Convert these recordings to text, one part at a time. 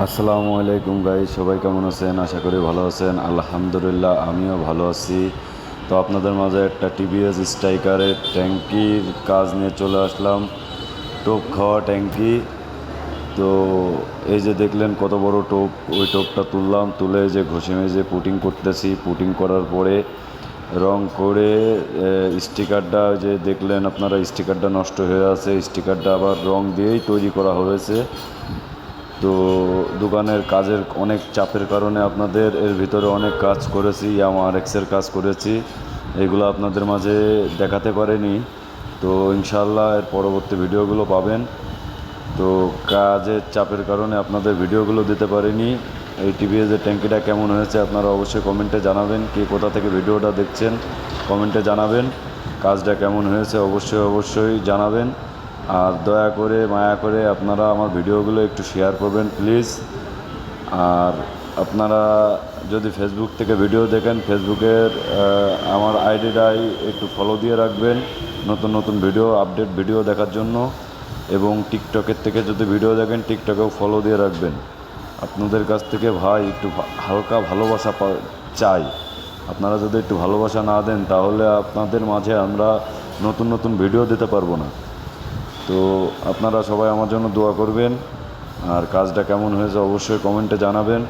আসসালামু আলাইকুম গাইস, সবাই কেমন আছেন? আশা করি ভালো আছেন। আলহামদুলিল্লাহ, আমিও ভালো আছি। তো আপনাদের মাঝে একটা টিভিএস স্ট্রাইকারের ট্যাঙ্কির কাজ নিয়ে চলে আসলাম। টোপ খাওয়া ট্যাঙ্কি। তো এই যে দেখলেন কত বড় টোপ, ওই টোপটা তুললাম, তুলে যে ঘষে মেজে পুটিং করতেছি। পুটিং করার পরে রং করে স্টিকারটা যে দেখলেন আপনারা, স্টিকারটা নষ্ট হয়ে আছে। স্টিকারটা আবার রং দিয়েই তৈরি করা হয়েছে। তো দোকানের কাজের অনেক চাপের কারণে আপনাদের এর ভিতরে অনেক কাজ করেছি, ইয়ামাহারেক্সের কাজ করেছি, এগুলো আপনাদের মাঝে দেখাতে পারিনি। তো ইনশাআল্লাহ এর পরবর্তী ভিডিওগুলো পাবেন। তো কাজের চাপের কারণে আপনাদের ভিডিওগুলো দিতে পারিনি। এই টিভিএসের ট্যাঙ্কিটা কেমন হয়েছে আপনারা অবশ্যই কমেন্টে জানাবেন। কে কোথা থেকে ভিডিওটা দেখছেন কমেন্টে জানাবেন। কাজটা কেমন হয়েছে অবশ্যই জানাবেন। আর দয়া করে মায়া করে আপনারা আমার ভিডিওগুলো একটু শেয়ার করবেন প্লিজ। আর আপনারা যদি ফেসবুক থেকে ভিডিও দেখেন, ফেসবুকের আমার আইডিটাই একটু ফলো দিয়ে রাখবেন নতুন নতুন ভিডিও, আপডেট ভিডিও দেখার জন্য। এবং টিকটকের থেকে যদি ভিডিও দেখেন, টিকটকেও ফলো দিয়ে রাখবেন। আপনাদের কাছ থেকে ভাই একটু হালকা ভালোবাসা চাই। আপনারা যদি একটু ভালোবাসা না দেন, তাহলে আপনাদের মাঝে আমরা নতুন নতুন ভিডিও দিতে পারবো না। তো আপনারা সবাই আমার জন্য দোয়া করবেন। আর কাজটা কেমন হয়েছে অবশ্যই কমেন্টে জানাবেন।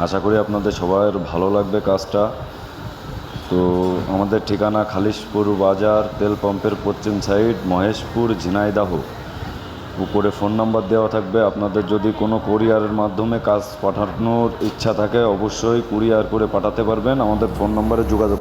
আশা করি আপনাদের সবার ভালো লাগবে কাজটা। তো আমাদের ঠিকানা খালিশপুর বাজার, তেল পাম্পের পশ্চিম সাইড, মহেশপুর, ঝিনাইদহ। উপরে ফোন নাম্বার দেওয়া থাকবে। আপনাদের যদি কোনো কুরিয়ারের মাধ্যমে কাজ পাঠানোর ইচ্ছা থাকে, অবশ্যই কুরিয়ার করে পাঠাতে পারবেন। আমাদের ফোন নাম্বারে যোগাযোগ